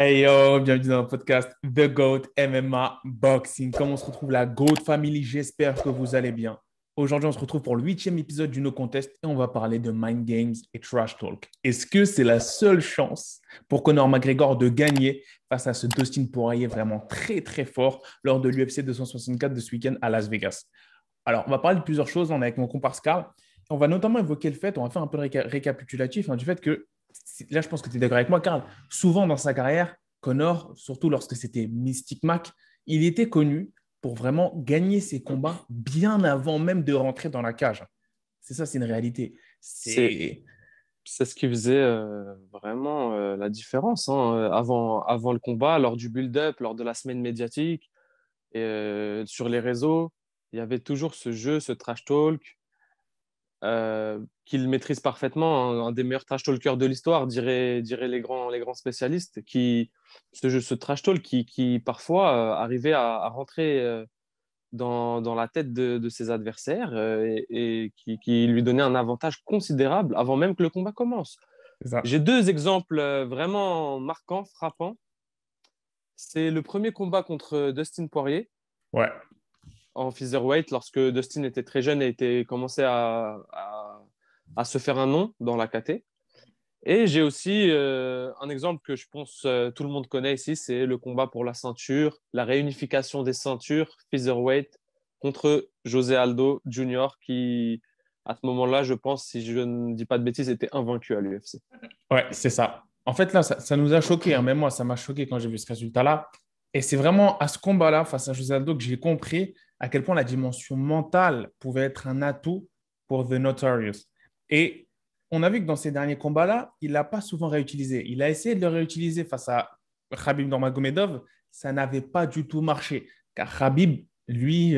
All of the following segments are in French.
Hey yo, bienvenue dans le podcast The GOAT MMA Boxing. Comme on se retrouve la GOAT Family, j'espère que vous allez bien. Aujourd'hui, on se retrouve pour le 8e épisode du No Contest et on va parler de Mind Games et Trash Talk. Est-ce que c'est la seule chance pour Conor McGregor de gagner face à ce Dustin Poirier vraiment très très fort lors de l'UFC 264 de ce week-end à Las Vegas? Alors, on va parler de plusieurs choses. On est avec mon comparse Carl. On va notamment évoquer le fait, on va faire un peu de récapitulatif du fait que, là, je pense que tu es d'accord avec moi, Carl, souvent dans sa carrière, Conor, surtout lorsque c'était Mystic Mac, il était connu pour vraiment gagner ses combats bien avant même de rentrer dans la cage. C'est ça, c'est une réalité. C'est, C'est c'est ce qui faisait vraiment la différence hein, avant le combat, lors du build-up, lors de la semaine médiatique, et, sur les réseaux. Il y avait toujours ce jeu, ce trash talk, qu'il maîtrise parfaitement, un des meilleurs trash talkers de l'histoire, diraient les grands spécialistes, ce trash talk qui parfois arrivait à rentrer dans la tête de ses adversaires et qui lui donnait un avantage considérable avant même que le combat commence. ça. J'ai deux exemples vraiment marquants, frappants. C'est le premier combat contre Dustin Poirier Ouais. en featherweight lorsque Dustin était très jeune et était commencé à se faire un nom dans la KT. Et j'ai aussi un exemple que je pense tout le monde connaît ici, c'est le combat pour la ceinture, la réunification des ceintures featherweight contre José Aldo Jr. qui, à ce moment-là, je pense, si je ne dis pas de bêtises, était invaincu à l'UFC. Ouais, c'est ça. En fait, là, ça nous a choqués, hein. Même moi, ça m'a choqué quand j'ai vu ce résultat-là. Et c'est vraiment à ce combat-là, face à José Aldo, que j'ai compris à quel point la dimension mentale pouvait être un atout pour The Notorious. Et on a vu que dans ces derniers combats-là, il ne l'a pas souvent réutilisé. Il a essayé de le réutiliser face à Khabib Nurmagomedov. Ça n'avait pas du tout marché. Car Khabib, lui,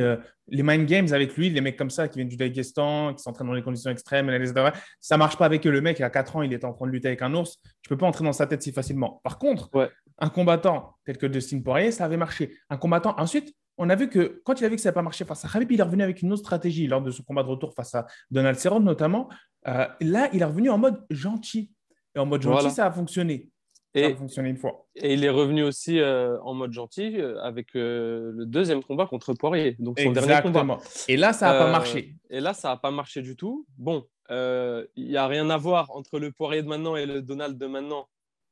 les mind games avec lui, les mecs comme ça qui viennent du Daghestan, qui s'entraînent dans les conditions extrêmes, etc., ça marche pas avec eux. Le mec, il a 4 ans, il est en train de lutter avec un ours. Tu peux pas entrer dans sa tête si facilement. Par contre, Ouais, un combattant tel que Dustin Poirier, ça avait marché. Un combattant, ensuite, on a vu que quand il a vu que ça n'avait pas marché face à Khabib, il est revenu avec une autre stratégie lors de son combat de retour face à Donald Cerrone notamment. Là, il est revenu en mode gentil. Et en mode gentil, voilà. ça a fonctionné. Ça a Et, fonctionné une fois. et il est revenu aussi en mode gentil avec le deuxième combat contre Poirier, donc son dernier combat. Exactement. Et là, ça n'a pas marché. Et là, ça n'a pas marché du tout. Bon, il n'y a rien à voir entre le Poirier de maintenant et le Donald de maintenant.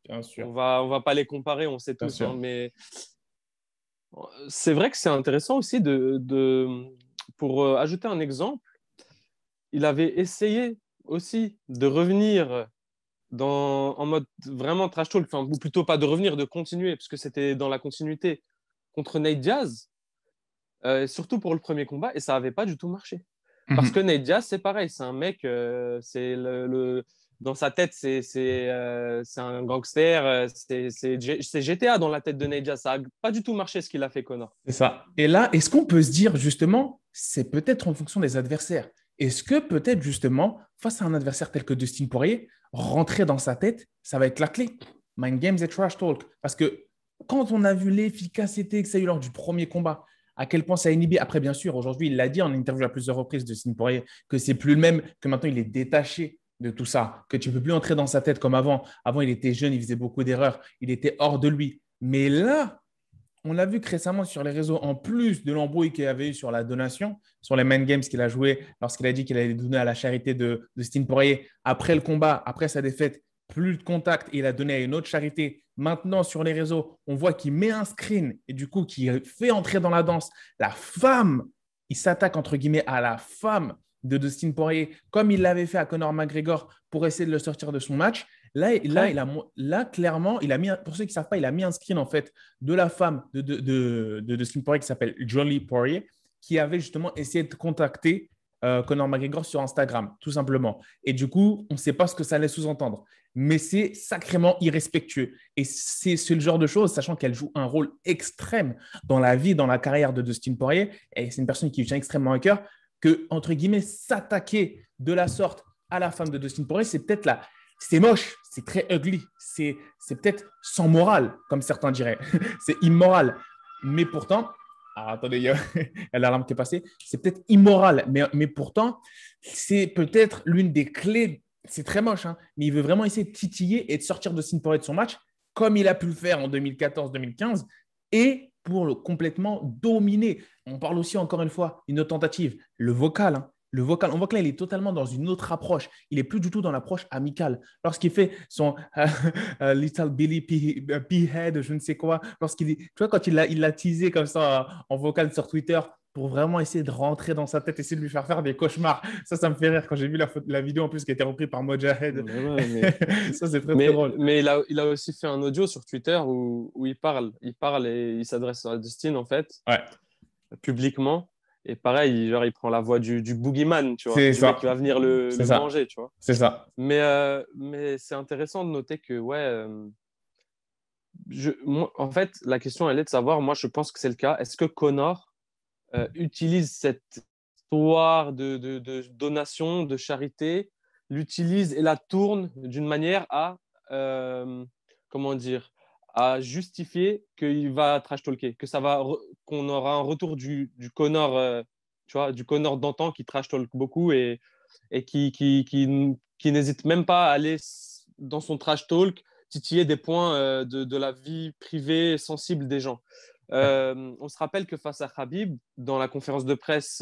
Bien sûr. On va pas les comparer, on sait Bien tous, hein, sûr. mais c'est vrai que c'est intéressant aussi pour ajouter un exemple, il avait essayé aussi de revenir en mode vraiment trash talk, enfin, ou plutôt pas de revenir, de continuer, parce que c'était dans la continuité contre Nate Diaz, surtout pour le premier combat, et ça n'avait pas du tout marché. Parce que Mhm. Nate Diaz, c'est pareil, c'est un mec, dans sa tête, c'est un gangster, c'est GTA dans la tête de Nate Diaz. Ça n'a pas du tout marché ce qu'il a fait, Connor. C'est ça. Et là, est-ce qu'on peut se dire justement, c'est peut-être en fonction des adversaires. Est-ce que peut-être justement, face à un adversaire tel que Dustin Poirier, rentrer dans sa tête, ça va être la clé. Mind games et trash talk. Parce que quand on a vu l'efficacité que ça a eu lors du premier combat, à quel point ça a inhibé. Après, bien sûr, aujourd'hui, il l'a dit en interview à plusieurs reprises de Dustin Poirier, que c'est plus le même, que maintenant il est détaché de tout ça, que tu ne peux plus entrer dans sa tête comme avant. Avant, il était jeune, il faisait beaucoup d'erreurs, il était hors de lui. Mais là, on l'a vu que récemment sur les réseaux, en plus de l'embrouille qu'il y avait eu sur la donation, sur les main games qu'il a joué lorsqu'il a dit qu'il allait donner à la charité de Stine Poirier après le combat, après sa défaite, plus de contact et il a donné à une autre charité. Maintenant, sur les réseaux, on voit qu'il met un screen et du coup, qu'il fait entrer dans la danse la femme. Il s'attaque entre guillemets à la femme de Dustin Poirier, comme il l'avait fait à Conor McGregor pour essayer de le sortir de son match. Après, Là, clairement, il a mis, pour ceux qui ne savent pas, il a mis un screen en fait de la femme de Dustin Poirier qui s'appelle Jolie Poirier, qui avait justement essayé de contacter Conor McGregor sur Instagram, tout simplement. Et du coup, on ne sait pas ce que ça allait sous-entendre. Mais c'est sacrément irrespectueux. Et c'est le genre de choses, sachant qu'elle joue un rôle extrême dans la vie, dans la carrière de Dustin Poirier, et c'est une personne qui lui tient extrêmement à cœur, que, entre guillemets, s'attaquer de la sorte à la femme de Dustin Poirier, c'est peut-être la, c'est moche, c'est très ugly, c'est peut-être sans morale, comme certains diraient. C'est immoral. Mais pourtant, ah, attendez, il y a l'alarme qui est passée, c'est peut-être immoral, mais pourtant, c'est peut-être l'une des clés. C'est très moche, hein, mais il veut vraiment essayer de titiller et de sortir de Poirier de son match, comme il a pu le faire en 2014-2015 et pour complètement dominer. On parle aussi, encore une fois, une autre tentative, le vocal. Hein. Le vocal, on voit que là, il est totalement dans une autre approche. Il n'est plus du tout dans l'approche amicale. Lorsqu'il fait son Little Billy P-Head, je ne sais quoi, tu vois, quand il l'a teasé comme ça en vocal sur Twitter pour vraiment essayer de rentrer dans sa tête, essayer de lui faire des cauchemars. Ça me fait rire quand j'ai vu la vidéo en plus qui a été reprise par Mojahed. Mais ouais, mais Ça, c'est très, très drôle. mais il a aussi fait un audio sur Twitter où il parle. Il parle et il s'adresse à Dustin, en fait, Ouais, publiquement. Et pareil, genre, il prend la voix du boogeyman, tu vois, c'est du mec ça. qui va venir C'est le ça. manger, tu vois. C'est ça. Mais c'est intéressant de noter que, ouais, moi, en fait, la question, elle est de savoir, moi, je pense que c'est le cas. Est-ce que Connor utilise cette histoire de donation, de charité, l'utilise et la tourne d'une manière à, comment dire, à justifier qu'il va trash talker, qu'on aura un retour du Connor, tu vois, du Connor d'antan qui trash talk beaucoup et qui n'hésite même pas à aller dans son trash talk titiller des points de la vie privée sensible des gens. On se rappelle que face à Khabib, dans la conférence de presse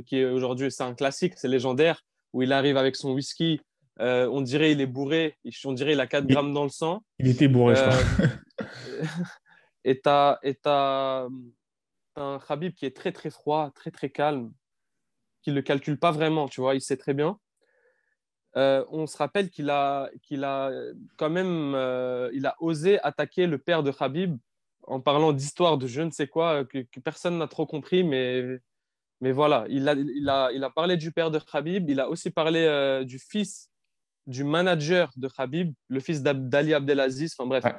qui est aujourd'hui, c'est un classique, c'est légendaire, où il arrive avec son whisky, on dirait il est bourré, on dirait il a 4 Il, grammes dans le sang. il était bourré, je crois. Euh, et t'as un Khabib qui est très très froid, très très calme, qui ne le calcule pas vraiment, tu vois, il sait très bien. On se rappelle qu'il a quand même il a osé attaquer le père de Khabib en parlant d'histoire de je ne sais quoi que personne n'a trop compris, mais voilà, il a parlé du père de Khabib, il a aussi parlé du fils du manager de Khabib, le fils d'Ali Abdelaziz, enfin bref, Ouais.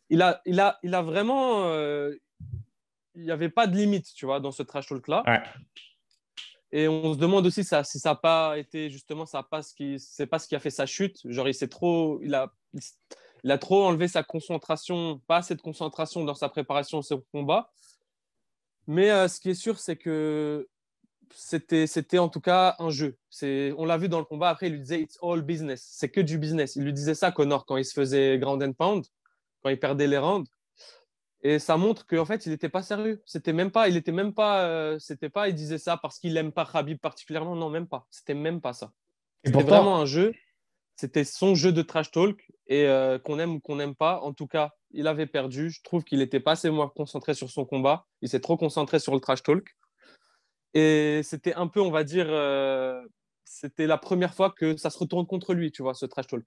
il a vraiment, il n'y avait pas de limite, tu vois, dans ce trash talk-là. Ouais. Et on se demande aussi si ça n'a pas été justement, c'est pas ce qui a fait sa chute. Genre, il a trop enlevé sa concentration, pas assez de concentration dans sa préparation au combat. Mais ce qui est sûr, c'est que c'était en tout cas un jeu. On l'a vu dans le combat. Après, il lui disait It's all business. C'est que du business. Il lui disait ça, Connor, quand il se faisait ground and pound, quand il perdait les rounds. Et ça montre qu'en fait, il n'était pas sérieux. Il disait ça parce qu'il n'aime pas Khabib particulièrement. Non, même pas. C'était même pas ça. Et C'était vraiment pourtant, un jeu. C'était son jeu de trash talk. Et qu'on aime ou qu'on n'aime pas, en tout cas, il avait perdu. Je trouve qu'il n'était pas assez moins concentré sur son combat. Il s'est trop concentré sur le trash talk. Et c'était un peu, on va dire, c'était la première fois que ça se retourne contre lui, tu vois, ce trash talk.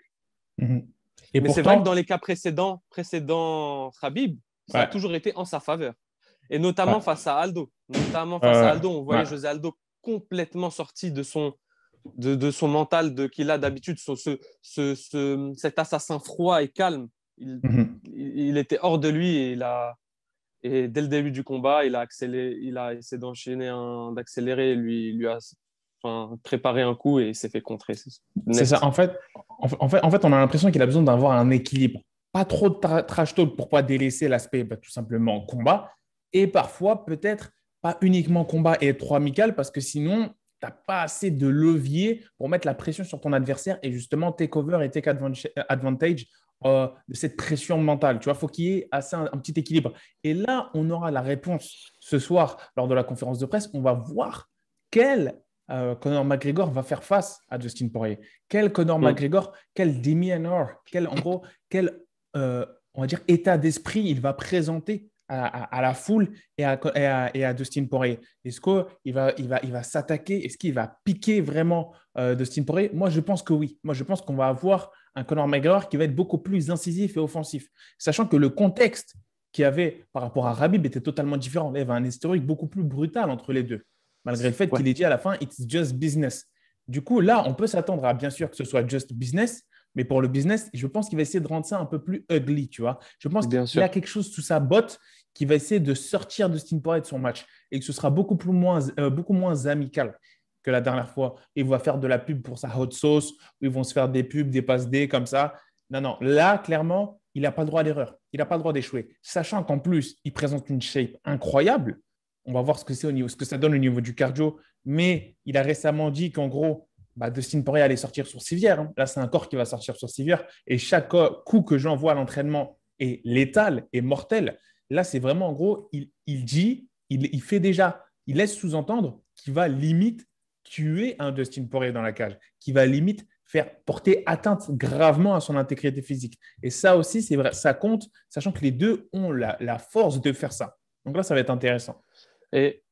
mhm. Et Mais c'est vrai que dans pourtant, les cas précédents Khabib, ça a ouais, toujours été en sa faveur. Et notamment ouais, face à Aldo. Notamment face à Aldo, on ouais. voyait José Aldo complètement sorti de son mental qu'il a d'habitude, cet assassin froid et calme. Mhm. Il était hors de lui et dès le début du combat, il a essayé d'accélérer, lui a enfin, préparé un coup et il s'est fait contrer. C'est C'est ça. net. En fait, on a l'impression qu'il a besoin d'avoir un équilibre. Pas trop de trash talk pour pas délaisser l'aspect tout simplement combat. Et parfois, peut-être pas uniquement combat et être trop amical parce que sinon, tu n'as pas assez de levier pour mettre la pression sur ton adversaire et justement take over et take advantage de cette pression mentale. Tu vois, il faut qu'il y ait assez un petit équilibre. Et là, on aura la réponse ce soir lors de la conférence de presse. On va voir quel Conor McGregor va faire face à Dustin Poirier. Quel Conor Mm. McGregor, quel demeanor, en gros, quel on va dire état d'esprit il va présenter à la foule et à Dustin Poirier. Est-ce qu'il va s'attaquer? Est-ce qu'il va piquer vraiment Dustin Poirier? Moi, je pense que oui. Moi, je pense qu'on va avoir un Conor McGregor qui va être beaucoup plus incisif et offensif. Sachant que le contexte qu'il y avait par rapport à Khabib était totalement différent. Il y avait un historique beaucoup plus brutal entre les deux, malgré le fait Ouais, qu'il ait dit à la fin, it's just business. Du coup, là, on peut s'attendre à bien sûr que ce soit just business, mais pour le business, je pense qu'il va essayer de rendre ça un peu plus ugly, tu vois. Je pense bien qu'il a sûr. quelque chose sous sa botte qui va essayer de sortir de Dustin Poirier de son match et que ce sera beaucoup moins amical que la dernière fois. Il va faire de la pub pour sa hot sauce, où ils vont se faire des pubs, des passes D comme ça. Non, non, là, clairement, il n'a pas le droit à l'erreur. Il n'a pas le droit d'échouer. Sachant qu'en plus, il présente une shape incroyable. On va voir ce que ça donne au niveau du cardio. Mais il a récemment dit qu'en gros, Dustin Poirier allait sortir sur civière. Hein. Là, c'est un corps qui va sortir sur civière. Et chaque coup que j'envoie à l'entraînement est létale et mortelle. Là, c'est vraiment, en gros, il fait déjà, il laisse sous-entendre qu'il va limite tuer un Dustin Poirier dans la cage, qui va limite faire porter atteinte gravement à son intégrité physique. Et ça aussi, c'est vrai, ça compte, sachant que les deux ont la force de faire ça. Donc là, ça va être intéressant. Et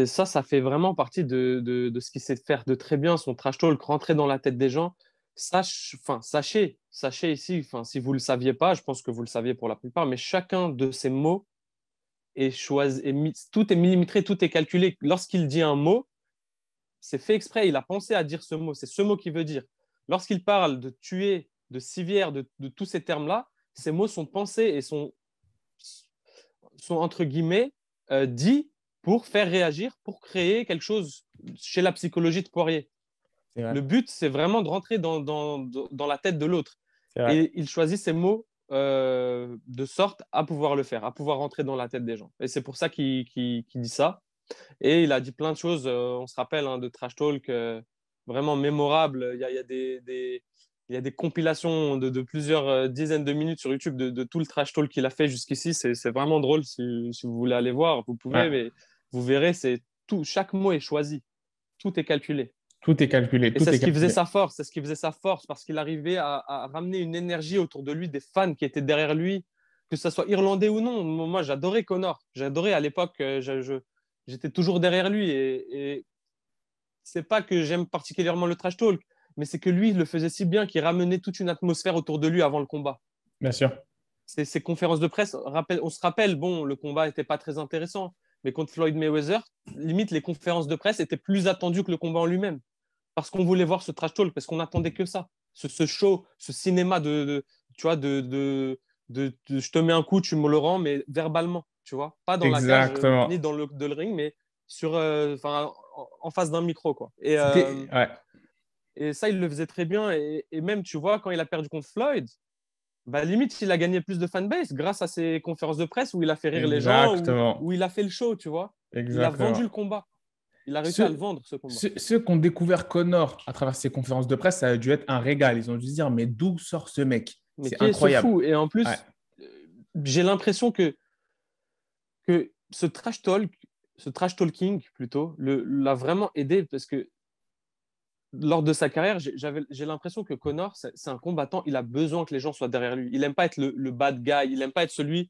ça fait vraiment partie de ce qu'il sait faire de très bien, son trash talk, rentrer dans la tête des gens. Sachez ici, enfin, si vous ne le saviez pas, je pense que vous le saviez pour la plupart, mais chacun de ces mots est choisi, tout est millimétré, tout est calculé. Lorsqu'il dit un mot, c'est fait exprès, il a pensé à dire ce mot, c'est ce mot qu'il veut dire. Lorsqu'il parle de tuer, de civière, de tous ces termes-là, ces mots sont pensés et sont entre guillemets, dits pour faire réagir, pour créer quelque chose chez la psychologie de Poirier. C'est vrai. Le but, c'est vraiment de rentrer dans la tête de l'autre. C'est vrai. Et il choisit ces mots de sorte à pouvoir le faire, à pouvoir rentrer dans la tête des gens. Et c'est pour ça qu'il dit ça. Et il a dit plein de choses, on se rappelle, hein, de trash talk vraiment mémorables. Il y a des compilations de plusieurs dizaines de minutes sur YouTube de tout le trash talk qu'il a fait jusqu'ici. C'est vraiment drôle. Si vous voulez aller voir, vous pouvez, Ouais. mais vous verrez, chaque mot est choisi, tout est calculé. Tout est calculé, Et tout c'est est ce qui faisait calculé. sa force, c'est ce qui faisait sa force, parce qu'il arrivait à ramener une énergie autour de lui, des fans qui étaient derrière lui, que ce soit irlandais ou non. Moi, j'adorais Connor. J'adorais à l'époque, j'étais toujours derrière lui. Et c'est pas que j'aime particulièrement le trash talk, mais c'est que lui, il le faisait si bien qu'il ramenait toute une atmosphère autour de lui avant le combat. Bien sûr. Ces conférences de presse, on se rappelle, bon, le combat n'était pas très intéressant, mais contre Floyd Mayweather, limite, les conférences de presse étaient plus attendues que le combat en lui-même. Parce qu'on voulait voir ce trash talk, parce qu'on attendait que ça. Ce show, ce cinéma tu vois, je te mets un coup, tu me le rends, mais verbalement, tu vois. Pas dans la cage, ni Exactement. dans le ring, mais en face d'un micro, quoi. C'était. Ouais. Et ça, il le faisait très bien. Et même, tu vois, quand il a perdu contre Floyd, bah, limite, il a gagné plus de fanbase grâce à ses conférences de presse où il a fait rire les gens, Exactement. où il a fait le show, tu vois. Il a vendu le Exactement. combat. Il a réussi à le Ceux, vendre, ce combat. ceux qui ont découvert Connor à travers ses conférences de presse, ça a dû être un régal. Ils ont dû se dire, mais d'où sort ce mec? Mais C'est qui est ce incroyable. fou? Et en Ouais. plus, j'ai l'impression que ce trash talking plutôt, l'a vraiment aidé parce que lors de sa carrière, j'ai l'impression que Connor, c'est un combattant, il a besoin que les gens soient derrière lui. Il n'aime pas être le bad guy, il n'aime pas être celui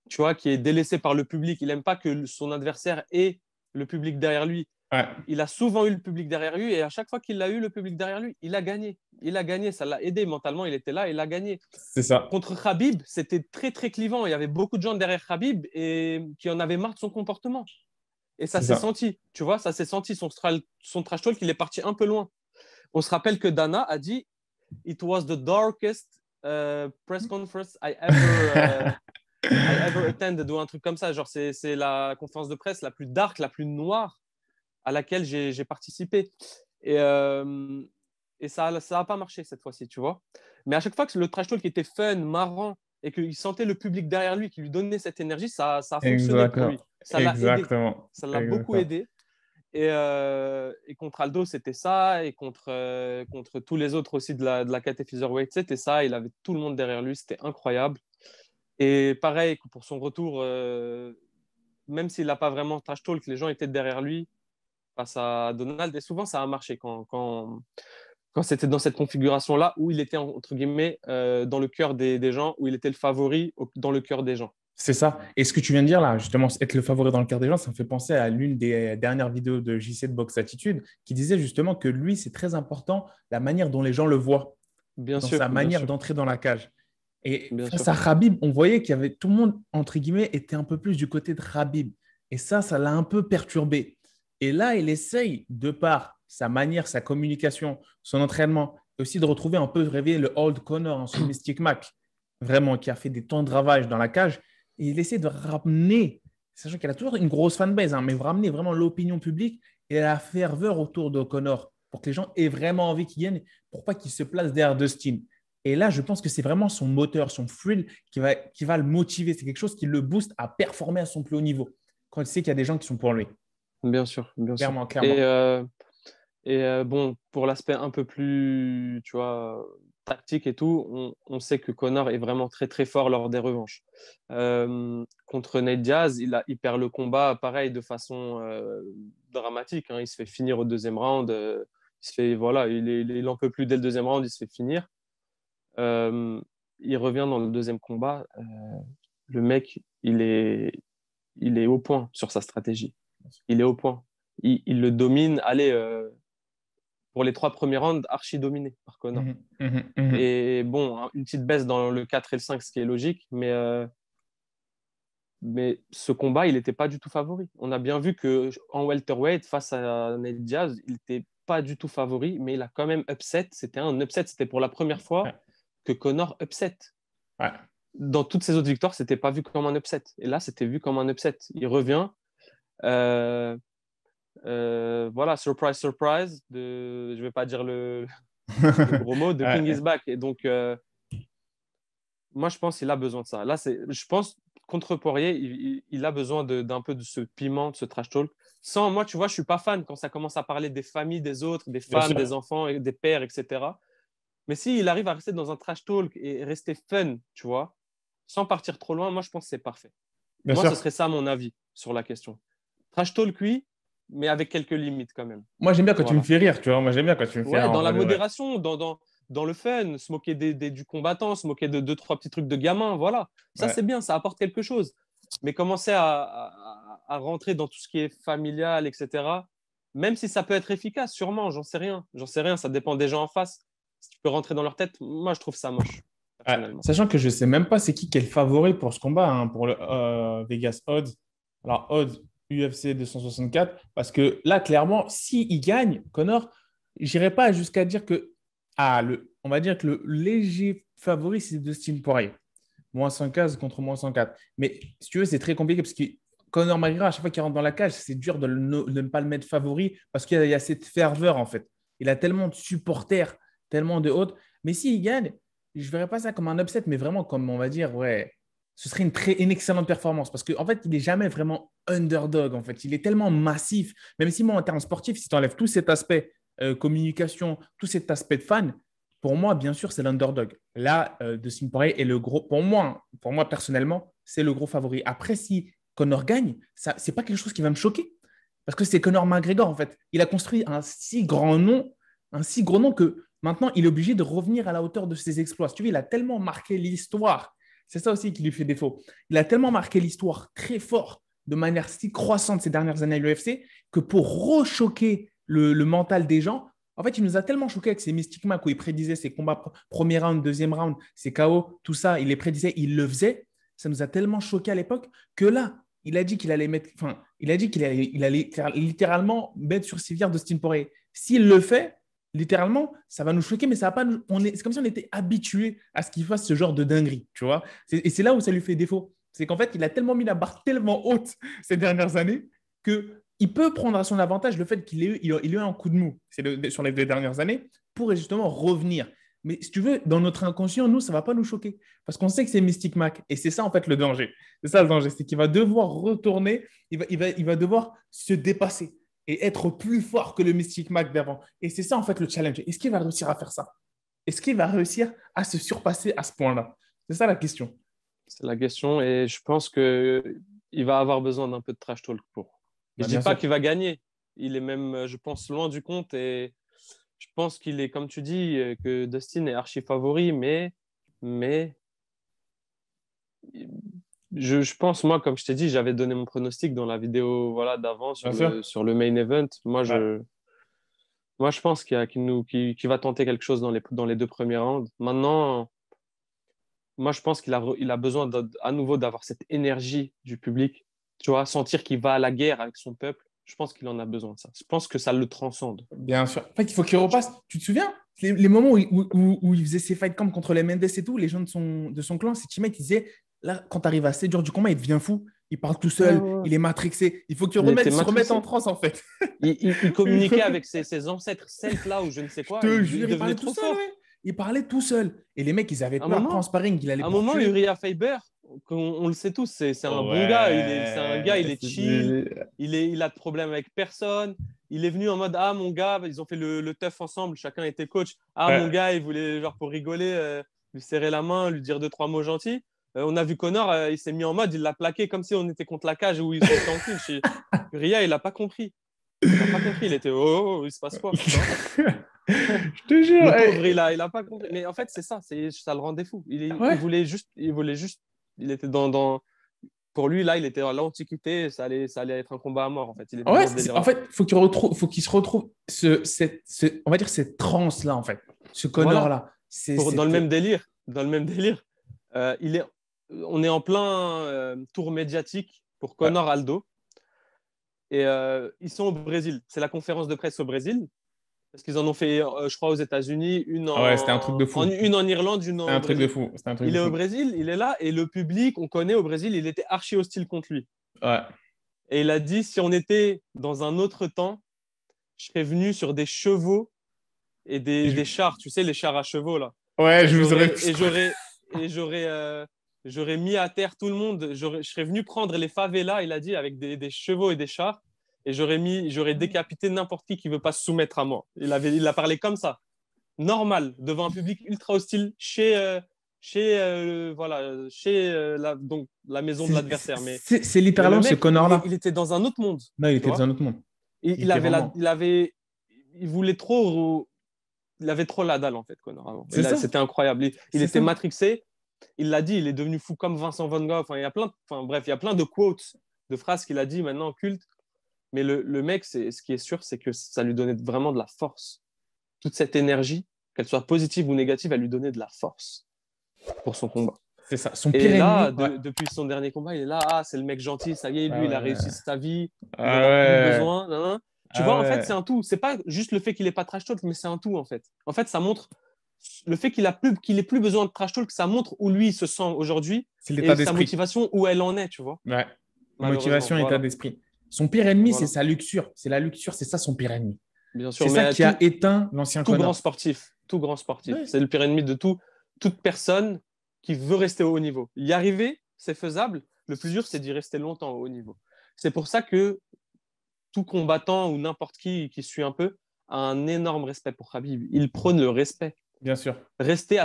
tu vois, qui est délaissé par le public. Il n'aime pas que son adversaire ait le public derrière lui. Ouais. Il a souvent eu le public derrière lui et à chaque fois qu'il a eu le public derrière lui, il a gagné. Il a gagné, ça l'a aidé mentalement, il était là, il a gagné. C'est ça. Contre Khabib, c'était très très clivant. Il y avait beaucoup de gens derrière Khabib et qui en avaient marre de son comportement. Et ça C'est s'est ça. senti, tu vois, ça s'est senti. Son trash talk, il est parti un peu loin. On se rappelle que Dana a dit It was the darkest press conference I ever attended ou un truc comme ça. Genre, c'est la conférence de presse la plus dark, la plus noire à laquelle j'ai participé. Et, euh, et ça n'a pas marché cette fois-ci, tu vois. Mais à chaque fois que le trash talk était fun, marrant, et qu'il sentait le public derrière lui qui lui donnait cette énergie, ça a fonctionné pour Exactement. lui. Ça l'a aidé. Exactement. Ça l'a beaucoup Exactement. aidé. Et contre Aldo, c'était ça. Et contre tous les autres aussi de la KT Featherweight, c'était ça. Il avait tout le monde derrière lui. C'était incroyable. Et pareil, pour son retour, même s'il n'a pas vraiment trash talk, les gens étaient derrière lui face à Donald. Et souvent, ça a marché quand c'était dans cette configuration-là où il était, entre guillemets, dans le cœur des gens, où il était le favori dans le cœur des gens. C'est ça. Et ce que tu viens de dire là, justement, être le favori dans le cœur des gens, ça me fait penser à l'une des dernières vidéos de JC de Box Attitude qui disait justement que lui, c'est très important la manière dont les gens le voient, Bien dans sûr, sa bien manière sûr, d'entrer dans la cage. Et bien face sûr. à Khabib, on voyait qu'il y avait tout le monde, entre guillemets, était un peu plus du côté de Khabib. Et ça l'a un peu perturbé. Et là, il essaye, de par sa manière, sa communication, son entraînement, aussi de retrouver un peu, réveiller le old Connor, hein, ce Mystic Mac, vraiment, qui a fait des temps de ravage dans la cage. Et il essaie de ramener, sachant qu'il a toujours une grosse fanbase, hein, mais ramener vraiment l'opinion publique et la ferveur autour de Connor pour que les gens aient vraiment envie qu'il gagne, pour pas qu'il se place derrière Dustin. Et là, je pense que c'est vraiment son moteur, son thrill qui va le motiver. C'est quelque chose qui le booste à performer à son plus haut niveau quand il sait qu'il y a des gens qui sont pour lui. Bien sûr, bien sûr. Clairement, Et, clairement. euh, et bon, pour l'aspect un peu plus, tu vois, tactique et tout, on sait que Conor est vraiment très très fort lors des revanches. Contre Nate Diaz, il perd le combat pareil de façon dramatique. Hein. Il se fait finir au deuxième round. Voilà, il en peut plus dès le deuxième round, il se fait finir. Il revient dans le deuxième combat. Le mec, il est au point sur sa stratégie. Il est au point. Il le domine. Allez, pour les 3 premiers rounds, archi dominé par Conor. Et bon, une petite baisse dans le 4 et le 5, ce qui est logique, mais ce combat, il n'était pas du tout favori. On a bien vu qu'en welterweight, face à Nate Diaz, il n'était pas du tout favori, mais il a quand même upset. C'était un upset. C'était pour la première fois que Conor upset. Ouais. Dans toutes ses autres victoires, c'était pas vu comme un upset. Et là, c'était vu comme un upset. Il revient. Voilà, surprise, surprise. Je vais pas dire le gros mot. The King is back. Et donc, moi, je pense qu'il a besoin de ça. Là, je pense, contre Poirier, il a besoin d'un peu de ce piment, de ce trash talk. Moi, tu vois, je suis pas fan quand ça commence à parler des familles des autres, des femmes, des enfants, des pères, etc. Mais s'il arrive à rester dans un trash talk et rester fun, tu vois, sans partir trop loin, moi, je pense que c'est parfait. Moi, ce serait ça mon avis sur la question. Trash talk, oui, mais avec quelques limites quand même. Moi, j'aime bien quand tu me fais rire, tu vois. Moi, j'aime bien quand tu me fais rire. Dans la modération, dans le fun, se moquer du combattant, se moquer de 2-3 petits trucs de gamin, voilà. Ça, c'est bien, ça apporte quelque chose. Mais commencer à rentrer dans tout ce qui est familial, etc., même si ça peut être efficace, sûrement, j'en sais rien. J'en sais rien, ça dépend des gens en face. Si tu peux rentrer dans leur tête, moi, je trouve ça moche. Sachant que je ne sais même pas c'est qui est le favori pour ce combat, hein, pour le Vegas Odds. Alors, Odds UFC 264, parce que là, clairement, s'il gagne, Conor, j'irai pas jusqu'à dire que on va dire que le léger favori, c'est Dustin Poirier. Moins 115 contre moins 104. Mais si tu veux, c'est très compliqué parce que Conor McGregor, à chaque fois qu'il rentre dans la cage, c'est dur de ne pas le mettre favori parce qu'il y a cette ferveur, en fait. Il a tellement de supporters, tellement de hôtes. Mais s'il gagne, je ne verrais pas ça comme un upset, mais vraiment comme, on va dire, ouais, ce serait une excellente performance parce qu'en fait, il n'est jamais vraiment underdog. En fait, il est tellement massif. Même si moi, en termes sportifs, si tu enlèves tout cet aspect communication, tout cet aspect de fan, pour moi, bien sûr, c'est l'underdog. Là, Dustin Poirier est le gros. Pour moi, personnellement, c'est le gros favori. Après, si Conor gagne, ce n'est pas quelque chose qui va me choquer. Parce que c'est Conor McGregor, en fait. Il a construit un si gros nom que maintenant, il est obligé de revenir à la hauteur de ses exploits. Si tu veux, il a tellement marqué l'histoire. C'est ça aussi qui lui fait défaut. Il a tellement marqué l'histoire très fort, de manière si croissante ces dernières années à l'UFC, que pour rechoquer le mental des gens, en fait, il nous a tellement choqué avec ses Mystic Mac où il prédisait ses combats premier round, deuxième round, ses KO, tout ça, il les prédisait, il le faisait. Ça nous a tellement choqué à l'époque que là, il a dit qu'il allait littéralement mettre sur civière Dustin Poirier. S'il le fait, littéralement, ça va nous choquer, mais ça va pas c'est comme si on était habitué à ce qu'il fasse ce genre de dinguerie, tu vois. Et c'est là où ça lui fait défaut. C'est qu'en fait, il a tellement mis la barre tellement haute ces dernières années qu'il peut prendre à son avantage le fait qu'il ait eu un coup de mou sur les 2 dernières années pour justement revenir. Mais si tu veux, dans notre inconscient, nous, ça ne va pas nous choquer parce qu'on sait que c'est Mystic Mac. Et c'est ça, en fait, le danger. C'est ça le danger, c'est qu'il va devoir retourner, il va devoir se dépasser et être plus fort que le Mystic Mac d'avant. Et c'est ça, en fait, le challenge. Est-ce qu'il va réussir à faire ça? Est-ce qu'il va réussir à se surpasser à ce point-là? C'est ça la question. C'est la question et je pense qu'il va avoir besoin d'un peu de trash talk pour. Je ne dis pas qu'il va gagner. Il est même, je pense, loin du compte et je pense qu'il est, comme tu dis, que Dustin est archi favori, mais je pense, moi, comme je t'ai dit, j'avais donné mon pronostic dans la vidéo d'avant sur le main event. Moi, je pense qu'il va tenter quelque chose dans les 2 premiers rounds. Maintenant, moi, je pense qu'il a besoin à nouveau d'avoir cette énergie du public, tu vois, sentir qu'il va à la guerre avec son peuple. Je pense qu'il en a besoin de ça. Je pense que ça le transcende. Bien sûr. En fait, il faut qu'il repasse. Tu te souviens les moments où il faisait ses fight camp contre les Mendes et tout, les gens de son clan, ses teammates, ils disaient, là, quand tu arrives assez dur du combat, il devient fou. Il parle tout seul, il est matrixé. Il faut qu'il se remette en transe, en fait. Il communiquait avec ses ancêtres celtes là ou je ne sais quoi. Je te jure, il parlait tout seul. Ouais. Il parlait tout seul. Et les mecs, ils avaient peur après en sparring. À un moment, Uriah Faber, on le sait tous, c'est un bon gars. C'est un gars, il est chill. Il a de problème avec personne. il est venu en mode ah mon gars, ils ont fait le teuf ensemble, chacun était coach. Ah mon Ouais. gars, il voulait genre pour rigoler, lui serrer la main, lui dire deux trois mots gentils. On a vu Connor, il s'est mis en mode, il l'a plaqué comme si on était contre la cage où ils étaient en clinch. Ria, il a pas compris. Il a pas compris. Il était il se passe quoi, tu vois? Je te jure. Le pauvre, il a pas compris. Mais en fait, c'est ça, ça le rendait fou. Ouais. Il voulait juste, il était pour lui là, il était dans l'antiquité. Ça allait être un combat à mort en fait. Il était Ouais, dans ce en délire-là. fait, faut qu'il se retrouve on va dire cette transe-là, en fait, ce Voilà. Connor-là. Dans le même délire, on est en plein tour médiatique pour Ouais. Conor Aldo et ils sont au Brésil. C'est la conférence de presse au Brésil parce qu'ils en ont fait, je crois, aux États-Unis, Ah ouais, c'était un truc de fou. une en Irlande, une C'était au un truc de Brésil. fou. C'était un truc Il de est au fou. Brésil, il est là et le public, on connaît au Brésil, il était archi hostile contre lui. Ouais. Et il a dit si on était dans un autre temps, je serais venu sur des chevaux et Et des chars, tu sais, les chars à chevaux là. Ouais, Et je vous aurais j'aurais tous. et j'aurais et j'aurais j'aurais mis à terre tout le monde. Je serais venu prendre les favelas, il a dit, avec des chevaux et des chars, et j'aurais décapité n'importe qui veut pas se soumettre à moi. Il a parlé comme ça, normal, devant un public ultra hostile chez donc la maison de l'adversaire. C'est Mais le littéralement ce mec, Connor-là. il était dans un autre monde, Non, il tu était dans vois. un autre monde. Et Il était vraiment. il voulait trop il avait trop la dalle en fait, Connor, avant. C'est ça. C'était incroyable. Il C'est était ça. matrixé. Il l'a dit, il est devenu fou comme Vincent Van Gogh. Enfin, il y a plein de quotes, de phrases qu'il a dit maintenant culte. Mais le mec, ce qui est sûr, c'est que ça lui donnait vraiment de la force. Toute cette énergie, qu'elle soit positive ou négative, elle lui donnait de la force pour son combat. C'est ça. Son pire Et là, ennemi. Ouais. depuis son dernier combat, il est là, ah, c'est le mec gentil, ça y est, Ah lui, il a réussi ouais. sa vie, il Ah n'en a plus ouais. besoin. Nan, nan. Tu Ah vois, en fait, c'est ouais. un tout. C'est pas juste le fait qu'il n'ait pas trash talk, mais c'est un tout, en fait. En fait, ça montre le fait qu'il ait plus besoin de trash talk, ça montre où lui il se sent aujourd'hui C'est l'état et sa d'esprit. motivation où elle en est, tu vois. Ouais. Malheureusement, Motivation, état voilà, d'esprit. Son pire ennemi, c'est voilà, sa luxure. C'est la luxure, c'est ça son pire ennemi. bien C'est sûr. ça Mais qui a éteint l'ancien Connor. tout grand sportif, Ouais. c'est le pire ennemi de toute personne qui veut rester au haut niveau. Y arriver, c'est faisable. Le plus dur, c'est d'y rester longtemps au haut niveau. C'est pour ça que tout combattant ou n'importe qui suit un peu a un énorme respect pour Khabib. Il prône le respect. Bien sûr. Rester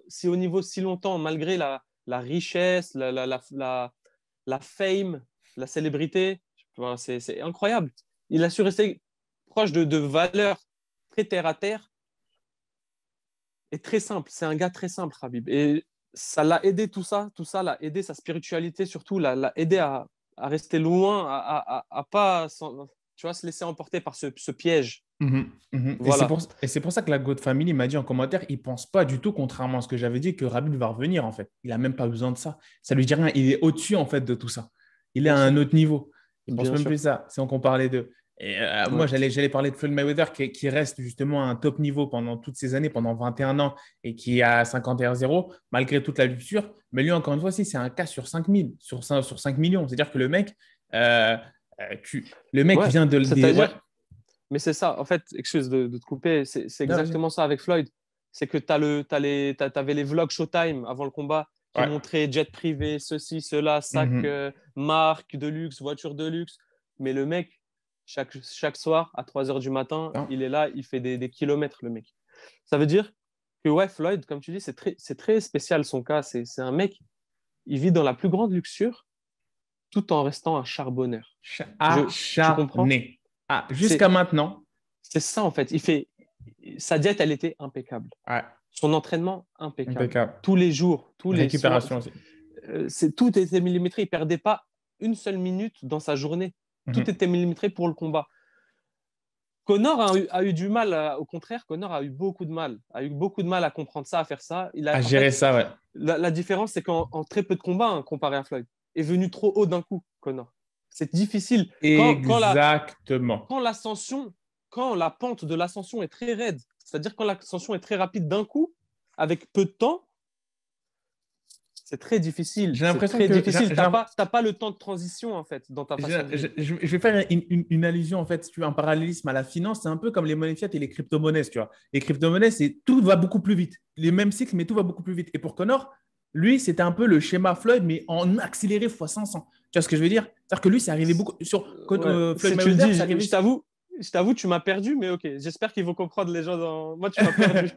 si haut niveau si longtemps, malgré la richesse, la fame, la célébrité, enfin, c'est incroyable. Il a su rester proche de valeurs très terre à terre et très simple. C'est un gars très simple, Khabib. Et ça l'a aidé, tout ça l'a aidé, sa spiritualité surtout, l'a aidé à rester loin, à pas tu vois, se laisser emporter par ce piège. Mhm, mhm. Voilà. Et c'est pour ça que la God Family m'a dit en commentaire, il pense pas du tout, contrairement à ce que j'avais dit, que Khabib va revenir en fait. Il a même pas besoin de ça. Ça lui dit rien. Il est au-dessus en fait de tout ça. Il est à Bien un sûr. autre niveau. Il pense Bien même sûr. plus ça. Si on compare les deux. Et moi, Ouais. j'allais parler de Floyd Mayweather qui reste justement à un top niveau pendant toutes ces années, pendant 21 ans, et qui est à 51-0, malgré toute la luxure. Mais lui, encore une fois, si, c'est un cas sur 5 000, sur 5 millions. C'est-à-dire que le mec, le mec Ouais. vient de. Ouais. C'est-à-dire, mais c'est ça, en fait, excuse de te couper, c'est Non, vas-y. exactement ça avec Floyd. C'est que t'avais les vlogs Showtime avant le combat qui Ouais. montraient jet privé, ceci, cela, sac, Mhm. marque de luxe, voiture de luxe. Mais le mec, chaque soir, à 3 heures du matin, Non. il est là, il fait des kilomètres, le mec. Ça veut dire que, ouais, Floyd, comme tu dis, c'est très spécial son cas. C'est un mec, il vit dans la plus grande luxure tout en restant un charbonneur. Tu comprends? Acharné. Ah, C'est jusqu'à maintenant. C'est ça, en fait. Sa diète, elle était impeccable. Ouais, Son entraînement, impeccable. impeccable. Tous les jours, tous les soirs. Récupération aussi. Tout était millimétré. Il ne perdait pas une seule minute dans sa journée. Tout Mhm. était millimétré pour le combat. Connor a eu du mal, au contraire, Connor a eu beaucoup de mal. A eu beaucoup de mal à comprendre ça, à faire ça. À En gérer fait, ça, ouais. la différence, c'est qu'en très peu de combats, hein, comparé à Floyd, est venu trop haut d'un coup, Connor. C'est difficile. Exactement. Quand l'ascension, quand la pente de l'ascension est très raide, c'est-à-dire quand l'ascension est très rapide d'un coup, avec peu de temps, c'est très difficile. J'ai C'est l'impression très que difficile. T'as pas le temps de transition, en fait, dans ta façon de vivre. je vais faire une allusion, en fait, si tu veux, un parallélisme à la finance. C'est un peu comme les monnaies fiat et les crypto-monnaies, tu vois. Les crypto-monnaies, tout va beaucoup plus vite. Les mêmes cycles, mais tout va beaucoup plus vite. Et pour Connor, lui, c'était un peu le schéma Floyd, mais en accéléré fois 500. Tu vois ce que je veux dire? C'est-à-dire que lui, c'est arrivé beaucoup. Sur Ouais. Floyd Si tu le Mayweather, dis, c'est arrivé. je t'avoue, tu m'as perdu, mais ok. J'espère qu'ils vont comprendre les gens. Moi, tu m'as perdu.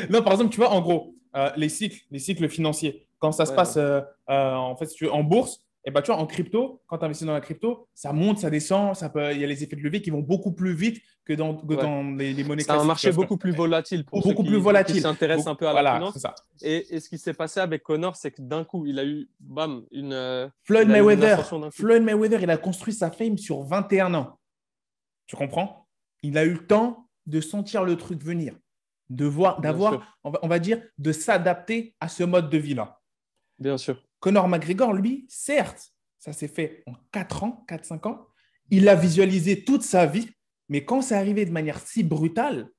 Non, par exemple, tu vois, en gros, les cycles financiers, quand ça se Ouais, passe ouais. en fait, si tu veux, en bourse, et bah, tu vois, en crypto, quand tu investis dans la crypto, ça monte, ça descend, il y a les effets de levier qui vont beaucoup plus vite que Ouais. dans les monnaies C'est un classiques. Tu vois marché ce que... beaucoup plus volatile pour Ou ceux beaucoup plus qui volatile. s'intéressent un peu à la Voilà, c'est finance. ça. Et ce qui s'est passé avec Connor, c'est que d'un coup, il a eu, bam, Floyd il a eu une Mayweather, ascension d'un coup. Floyd Mayweather, il a construit sa fame sur 21 ans. Tu comprends? Il a eu le temps de sentir le truc venir, Bien sûr, d'avoir, on va dire, de s'adapter à ce mode de vie-là. bien sûr. Conor McGregor, lui, certes, ça s'est fait en 4 ans, 4-5 ans. Il l'a visualisé toute sa vie, mais quand c'est arrivé de manière si brutale,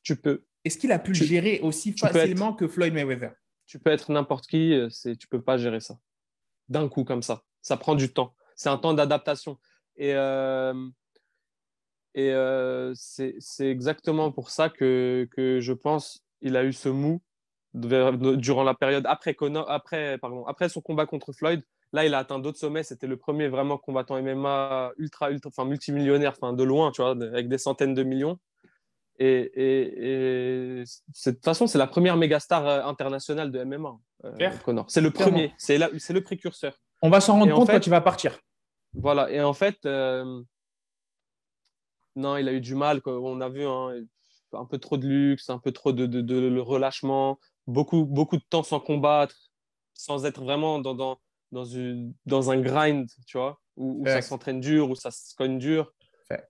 Tu peux, est-ce qu'il a pu le tu, gérer aussi tu peux être, facilement que Floyd Mayweather? tu peux être n'importe qui. Tu peux pas gérer ça d'un coup comme ça. Ça prend du temps. C'est un temps d'adaptation. Et, c'est exactement pour ça que je pense il a eu ce mou durant la période après son combat contre Floyd. Là, il a atteint d'autres sommets. C'était le premier vraiment combattant MMA enfin multimillionnaire, enfin de loin, tu vois, avec des centaines de millions. De toute façon, c'est la première méga star internationale de MMA, Claire, Conor. C'est le clairement. premier, c'est le précurseur. On va s'en Et rendre en compte quand il fait, va partir. voilà. Et en fait, non, il a eu du mal, quoi. On a vu hein, un peu trop de luxe, un peu trop de relâchement, beaucoup de temps sans combattre, sans être vraiment dans un grind, tu vois, où ça Fait, s'entraîne dur, où ça se cogne dur. fait.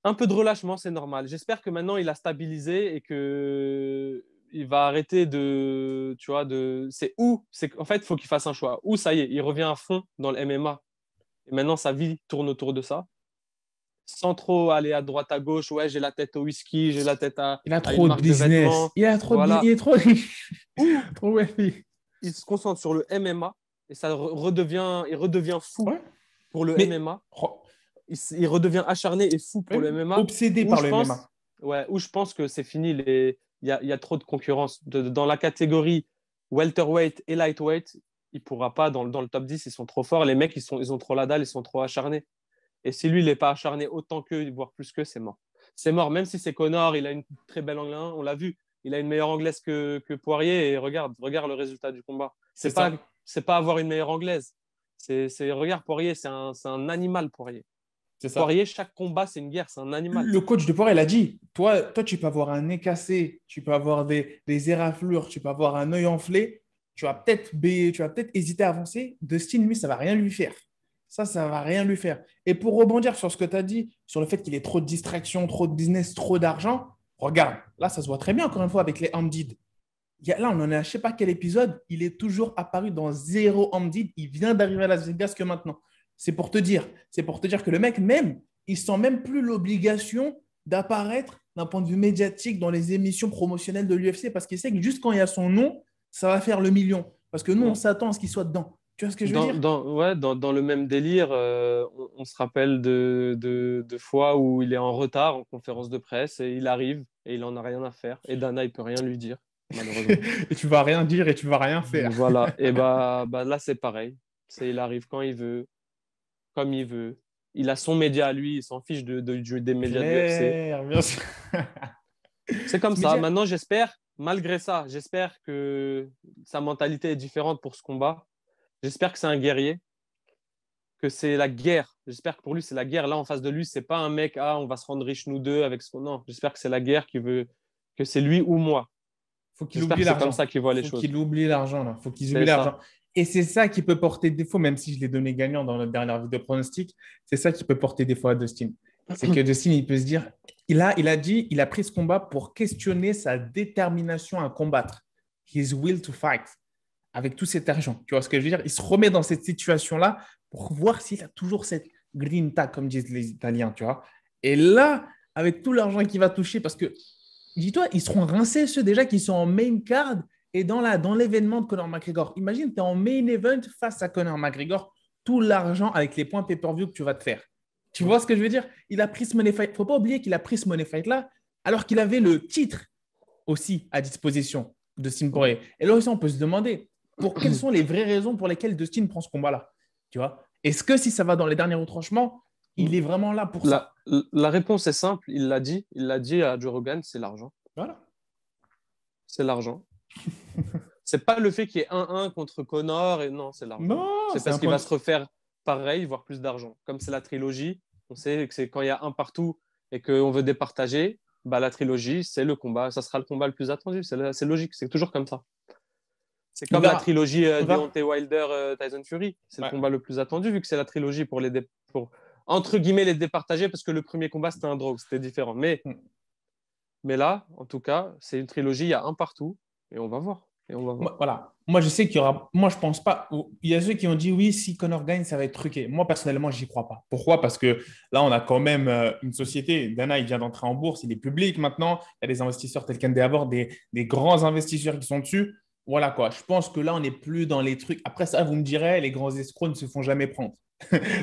Un peu de relâchement, c'est normal. J'espère que maintenant il a stabilisé et que il va arrêter tu vois, en fait, il faut qu'il fasse un choix. Ou ça y est, il revient à fond dans le MMA. Et maintenant, sa vie tourne autour de ça sans trop aller à droite à gauche. Ouais, j'ai la tête au whisky, j'ai la tête Il a à une trop de marque de business. vêtements. Il Il est trop riche. Ou Trop wealthy. il se concentre sur le MMA et il redevient fou Ouais. pour le Mais MMA. Il redevient acharné et fou pour le MMA. obsédé Où par je le MMA. pense, ouais, où je pense que c'est fini. Il y a trop de concurrence. Dans la catégorie welterweight et lightweight, il ne pourra pas dans le top 10. Ils sont trop forts. Les mecs, ils ont trop la dalle, ils sont trop acharnés. Et si lui, il n'est pas acharné autant qu'eux, voire plus qu'eux, c'est mort. C'est mort, même si c'est Connor, il a une très belle anglaise, on l'a vu, il a une meilleure anglaise que Poirier, et regarde le résultat du combat. C'est ça. C'est pas avoir une meilleure anglaise. Regarde Poirier, c'est un animal, Poirier. C'est ça. Poirier, chaque combat, c'est une guerre, c'est un animal. Le coach de Poirier, il a dit, toi, tu peux avoir un nez cassé, tu peux avoir des éraflures, tu peux avoir un œil enflé, tu vas peut-être hésiter à avancer. Dustin, lui, ça va rien lui faire. Ça va rien lui faire. Et pour rebondir sur ce que tu as dit, sur le fait qu'il ait trop de distractions, trop de business, trop d'argent, regarde, là, ça se voit très bien, encore une fois, avec les Hamdid. Là, on en est à je ne sais pas quel épisode, il est toujours apparu dans zéro Hamdid. Il vient d'arriver à Las Vegas que maintenant. C'est pour te dire. C'est pour te dire que le mec, même, il sent même plus l'obligation d'apparaître d'un point de vue médiatique dans les émissions promotionnelles de l'UFC parce qu'il sait que juste quand il y a son nom, ça va faire le million. Parce que nous, on Ouais. s'attend à ce qu'il soit dedans. Tu vois ce que je veux dire? Dans le même délire, on se rappelle de fois où il est en retard en conférence de presse et il arrive et il en a rien à faire. Et Dana, il peut rien lui dire, malheureusement. Et tu vas rien dire et tu vas rien faire. Voilà. Et là, c'est pareil. Il arrive quand il veut, comme il veut. Il a son média à lui, il s'en fiche des médias de l'UFC. Claire, bien sûr. C'est comme Ce ça. média, Maintenant, malgré ça, j'espère que sa mentalité est différente pour ce combat. J'espère que c'est un guerrier, que c'est la guerre. J'espère que pour lui, c'est la guerre. Là, en face de lui, c'est pas un mec, on va se rendre riche nous deux avec ce qu'on. Non, j'espère que c'est la guerre qui veut que c'est lui ou moi. faut qu'il J'espère oublie que c'est comme ça l'argent. qu'il voit les Faut choses. qu'il oublie l'argent, là. Faut qu'ils oublient C'est l'argent. ça. Et c'est ça qui peut porter défaut, même si je l'ai donné gagnant dans notre dernière vidéo pronostic, c'est ça qui peut porter défaut à Dustin. C'est que Dustin, il peut se dire, il a dit, il a pris ce combat pour questionner sa détermination à combattre. His will to fight. Avec tout cet argent. Tu vois ce que je veux dire? Il se remet dans cette situation-là pour voir s'il a toujours cette grinta, comme disent les Italiens, tu vois. Et là, avec tout l'argent qu'il va toucher, parce que, dis-toi, ils seront rincés, ceux déjà qui sont en main card et dans l'événement de Conor McGregor. Imagine, tu es en main event face à Conor McGregor, tout l'argent avec les points pay-per-view que tu vas te faire. Tu vois ce que je veux dire? Il a pris ce money fight. Il ne faut pas oublier qu'il a pris ce money fight-là alors qu'il avait le titre aussi à disposition de Dustin Poirier. Et là aussi, on peut se demander quelles sont les vraies raisons pour lesquelles Dustin prend ce combat-là. Tu vois? Est-ce que si ça va dans les derniers retranchements, Il est vraiment là pour ça. La réponse est simple, il l'a dit à Joe Rogan, c'est l'argent. Voilà. C'est l'argent. C'est pas le fait qu'il y ait 1-1 contre Connor, et non, c'est l'argent. Non, C'est c'est parce un qu'il point. va se refaire pareil, voire plus d'argent. Comme c'est la trilogie, on sait que c'est quand il y a un partout et qu'on veut départager, bah, la trilogie, c'est le combat. Ça sera le combat le plus attendu. C'est logique, c'est toujours comme ça. C'est On comme la verra. trilogie On verra. Deontay Wilder, Tyson Fury. C'est le Ouais. combat le plus attendu vu que c'est la trilogie pour entre guillemets les départager parce que le premier combat c'était un draw, c'était différent. Mais là, en tout cas, c'est une trilogie, il y a un partout et on va voir. Et on va voir. Voilà. Moi, je sais qu'il y aura. Moi, je pense pas. Il y a ceux qui ont dit oui, si Connor gagne, ça va être truqué. Moi, personnellement, j'y crois pas. Pourquoi? Parce que là, on a quand même une société. Dana, il vient d'entrer en bourse. Il est public maintenant. Il y a des investisseurs tels qu'Endeavor, des grands investisseurs qui sont dessus. Voilà quoi. Je pense que là, on n'est plus dans les trucs. Après ça, vous me direz, les grands escrocs ne se font jamais prendre.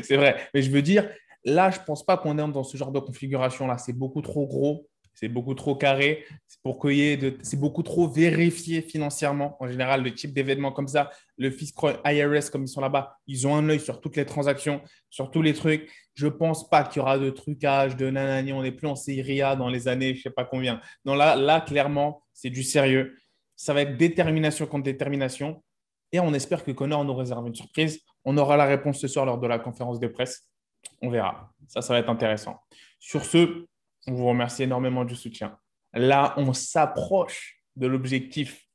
C'est vrai. Mais je veux dire, là, je pense pas qu'on est dans ce genre de configuration-là. C'est beaucoup trop gros. C'est beaucoup trop carré, c'est beaucoup trop vérifié financièrement. En général, le type d'événement comme ça, le fisc IRS, comme ils sont là-bas, ils ont un œil sur toutes les transactions, sur tous les trucs. Je ne pense pas qu'il y aura de trucage, de nanani, on n'est plus en Serie A dans les années, je ne sais pas combien. Non, là, clairement, c'est du sérieux. Ça va être détermination contre détermination. Et on espère que Connor nous réserve une surprise. On aura la réponse ce soir lors de la conférence de presse. On verra. Ça va être intéressant. Sur ce, on vous remercie énormément du soutien. Là, on s'approche de l'objectif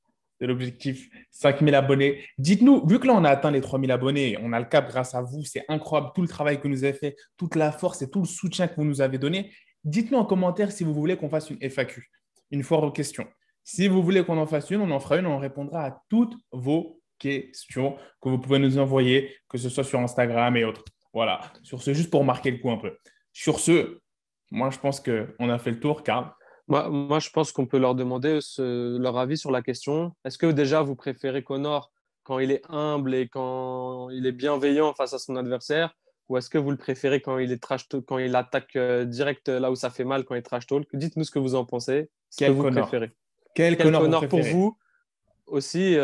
5000 abonnés. Dites-nous, vu que là, on a atteint les 3000 abonnés, on a le cap grâce à vous, c'est incroyable tout le travail que vous avez fait, toute la force et tout le soutien que vous nous avez donné. Dites-nous en commentaire si vous voulez qu'on fasse une FAQ, une foire aux questions. Si vous voulez qu'on en fasse une, on en fera une, on répondra à toutes vos questions que vous pouvez nous envoyer, que ce soit sur Instagram et autres. Voilà, sur ce, juste pour marquer le coup un peu. Sur ce, moi, je pense qu'on a fait le tour, Karl. Moi, je pense qu'on peut leur demander leur avis sur la question. Est-ce que déjà vous préférez Connor quand il est humble et quand il est bienveillant face à son adversaire, ou est-ce que vous le préférez quand il est trash talk, quand il attaque direct là où ça fait mal, quand il trash talk? Dites-nous ce que vous en pensez, ce que Quel vous Connor? préférez. Quel Quel Connor vous Connor pour préférez? vous aussi,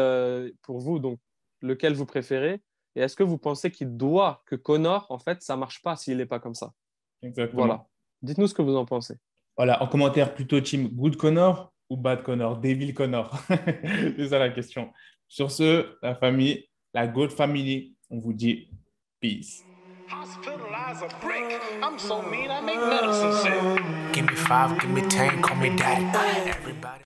pour vous, donc lequel vous préférez? Et est-ce que vous pensez que Connor, en fait, ça marche pas s'il n'est pas comme ça? Voilà. Exactement. Dites-nous ce que vous en pensez. Voilà, en commentaire plutôt team Good Connor ou Bad Connor, Devil Connor. C'est ça la question. Sur ce, la famille, la Good Family, on vous dit peace. Hospitalize a brick. I'm so mean, I make medicine sick. Give me 5, give me 10, call me daddy. Everybody.